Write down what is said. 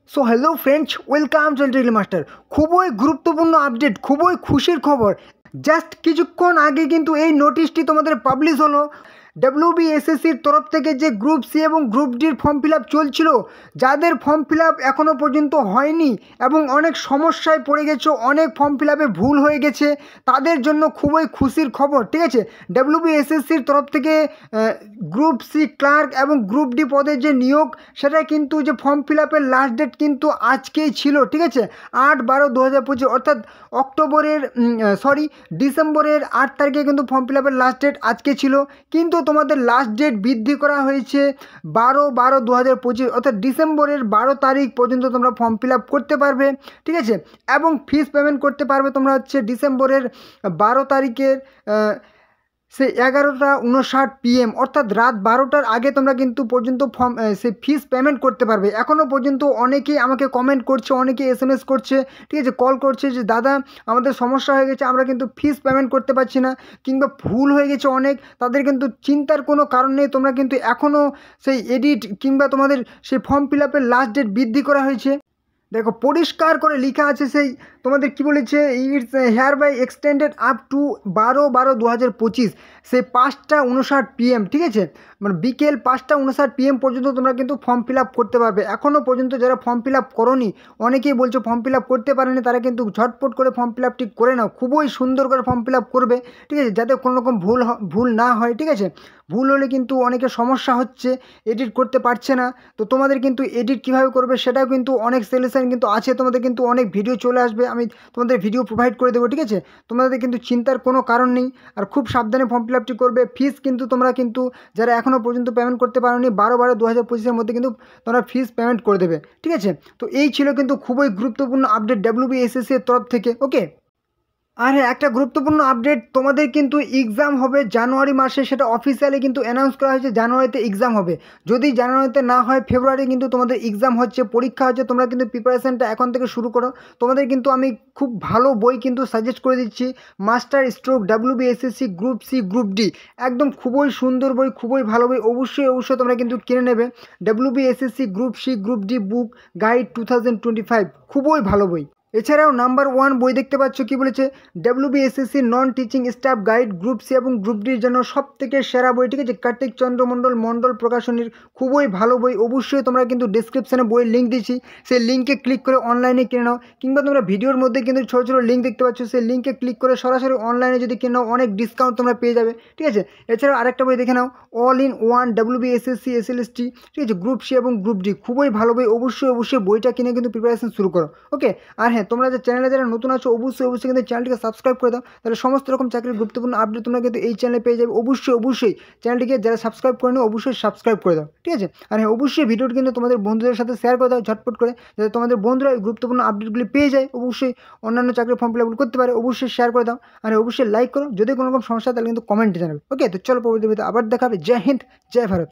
So hello friends, welcome to tele master. খুবই গুরুত্বপূর্ণ update, খুবই খুশির খবর। জাস্ট কিছুক্ষণ আগে কিন্তু এই নোটিশটি তোমাদের পাবলিশ হলো। ডাব্লিউবিএসএসসির তরফ থেকে যে গ্রুপ সি এবং গ্রুপ ডির ফর্ম ফিল আপ চলছিল, যাদের ফর্ম ফিল আপ এখনও পর্যন্ত হয়নি এবং অনেক সমস্যায় পড়ে গেছো, অনেক ফর্ম ফিল আপে ভুল হয়ে গেছে, তাদের জন্য খুবই খুশির খবর। ঠিক আছে, ডাব্লিউবিএসএসসির তরফ থেকে গ্রুপ সি ক্লার্ক এবং গ্রুপ ডি পদের যে নিয়োগ, সেটা কিন্তু যে ফর্ম ফিল আপের লাস্ট ডেট কিন্তু আজকেই ছিল। ঠিক আছে, 8/12/2025 অর্থাৎ ডিসেম্বরের 8 তারিখে কিন্তু ফর্ম ফিল আপের লাস্ট ডেট আজকে ছিল, কিন্তু তোমাদের লাস্ট ডেট বৃদ্ধি করা হয়েছে 12/12/2025 অর্থাৎ ডিসেম্বরের 12 তারিখ পর্যন্ত তোমরা ফর্ম ফিল আপ করতে পারবে। ঠিক আছে, এবং ফিস পেমেন্ট করতে পারবে তোমরা হচ্ছে ডিসেম্বরের 12 তারিখের সে 11টা 59 PM অর্থাৎ রাত 12টার আগে তোমরা কিন্তু পর্যন্ত ফর্ম সেই ফিস পেমেন্ট করতে পারবে। এখনও পর্যন্ত অনেকেই আমাকে কমেন্ট করছে, অনেকে SMS করছে, ঠিক আছে, কল করছে যে দাদা আমাদের সমস্যা হয়ে গেছে, আমরা কিন্তু ফিস পেমেন্ট করতে পারছি না, কিংবা ভুল হয়ে গেছে অনেক। তাদের কিন্তু চিন্তার কোনো কারণ নেই, তোমরা কিন্তু এখনও সেই এডিট কিংবা তোমাদের সেই ফর্ম ফিল আপের লাস্ট ডেট বৃদ্ধি করা হয়েছে। দেখো পরিষ্কার করে লেখা আছে, সেই তোমাদের কি বলেছে, it's here by extended up to 12/12/2025 সেই 5টা 59 PM। ঠিক আছে, মানে বিকেল 5টা 59 PM পর্যন্ত তোমরা কিন্তু ফর্ম ফিল আপ করতে পারবে। এখনও পর্যন্ত যারা ফর্ম ফিল আপ করোনি, অনেকেই বলছো ফর্ম ফিল আপ করতে পারেনি, তারা কিন্তু ঝটপট করে ফর্ম ফিল আপটি করে নাও, খুবই সুন্দর করে ফর্ম ফিল আপ করবে। ঠিক আছে, যাতে কোনো রকম ভুল না হয়। ঠিক আছে, ভুল হলে কিন্তু অনেকের সমস্যা হচ্ছে, এডিট করতে পারছে না। তো তোমাদের কিন্তু এডিট কীভাবে করবে সেটাও কিন্তু অনেক সলিউশন কিন্তু আছে, তোমাদের কিন্তু অনেক ভিডিও চলে আসবে, আমি তোমাদের ভিডিও প্রোভাইড করে দেবো। ঠিক আছে, তোমাদের কিন্তু চিন্তার কোনো কারণ নেই, আর খুব সাবধানে ফর্ম ফিল আপটি করবে। ফিস কিন্তু তোমরা কিন্তু যারা এখনও পর্যন্ত পেমেন্ট করতে পারোনি, 12/12/2025 মধ্যে কিন্তু তোমরা ফিস পেমেন্ট করে দেবে। ঠিক আছে, তো এই ছিল কিন্তু খুবই গুরুত্বপূর্ণ আপডেট ডাব্লিউবিএসএসসি এর তরফ থেকে। ওকে, আর হ্যাঁ, একটা গুরুত্বপূর্ণ আপডেট, তোমাদের কিন্তু এক্সাম হবে জানুয়ারি মাসে, সেটা অফিসিয়ালি কিন্তু অ্যানাউন্স করা হয়েছে, জানুয়ারিতে এক্সাম হবে। যদি জানুয়ারিতে না হয়, ফেব্রুয়ারি কিন্তু তোমাদের এক্সাম হচ্ছে, পরীক্ষা হচ্ছে। তোমরা কিন্তু প্রিপারেশানটা এখন থেকে শুরু করো। তোমাদের কিন্তু আমি খুব ভালো বই কিন্তু সাজেস্ট করে দিচ্ছি, master stroke WBSSC group C group D, একদম খুবই সুন্দর বই, খুবই ভালো বই, অবশ্যই তোমরা কিন্তু কিনে নেবে। WBSSC group C group D book guide 2025, খুবই ভালো বই। এছাড়াও নাম্বার 1 বই দেখতে পাচ্ছ, কি বলেছে, WBSSC non teaching staff guide group C এবং গ্রুপ ডির জন্য সব থেকে সেরা বই। ঠিক আছে, কার্তিক চন্দ্র মণ্ডল প্রকাশনীর খুবই ভালো বই। অবশ্যই তোমরা কিন্তু ডিসক্রিপশানে বইয়ের লিঙ্ক দিচ্ছি, সেই লিঙ্কে ক্লিক করে অনলাইনে কিনে নাও, কিংবা তোমরা ভিডিওর মধ্যে কিন্তু ছোটো ছোটো লিঙ্ক দেখতে পাচ্ছ, সেই লিঙ্কে ক্লিক করে সরাসরি অনলাইনে যদি কিনে নাও, অনেক ডিসকাউন্ট তোমরা পেয়ে যাবে। ঠিক আছে, এছাড়াও আরেকটা বই দেখে নাও, all in one WBSSC SLST, ঠিক আছে, গ্রুপ সি এবং গ্রুপ ডি, খুবই ভালো বই। অবশ্যই বইটা কিনে কিন্তু প্রিপারেশন শুরু করো। ওকে, আর হ্যাঁ, তোমরা যে চ্যানেলে যারা নতুন আছো, অবশ্যই কিন্তু চ্যানেলটিকে সাবস্ক্রাইব করে দাও, তাহলে সমস্ত রকম চাকরির গুরুত্বপূর্ণ আপডেট তোমরা কিন্তু এই চ্যানেলে পেয়ে যাবে। অবশ্যই চ্যানেলটিকে যারা সাবস্ক্রাইব করে নিও, অবশ্যই সাবস্ক্রাইব করে দাও। ঠিক আছে, আর হ্যাঁ, অবশ্যই ভিডিওটি কিন্তু তোমাদের বন্ধুদের সাথে শেয়ার করে দাও ঝটপট করে, যাতে তোমাদের বন্ধুরা এই গুরুত্বপূর্ণ আপডেটগুলি পেয়ে যায়, অবশ্যই অন্যান্য চাকরির ফর্ম ফিল আপ করতে পারে। অবশ্যই শেয়ার করে দাও, আর অবশ্যই লাইক করো। যদি কোনো রকম সমস্যা তাহলে কিন্তু কমেন্টে জানাবে। ওকে, তো চলো পরবর্তী ভিডিওতে আবার দেখাবে। জয় হিন্দ, জয় ভারত।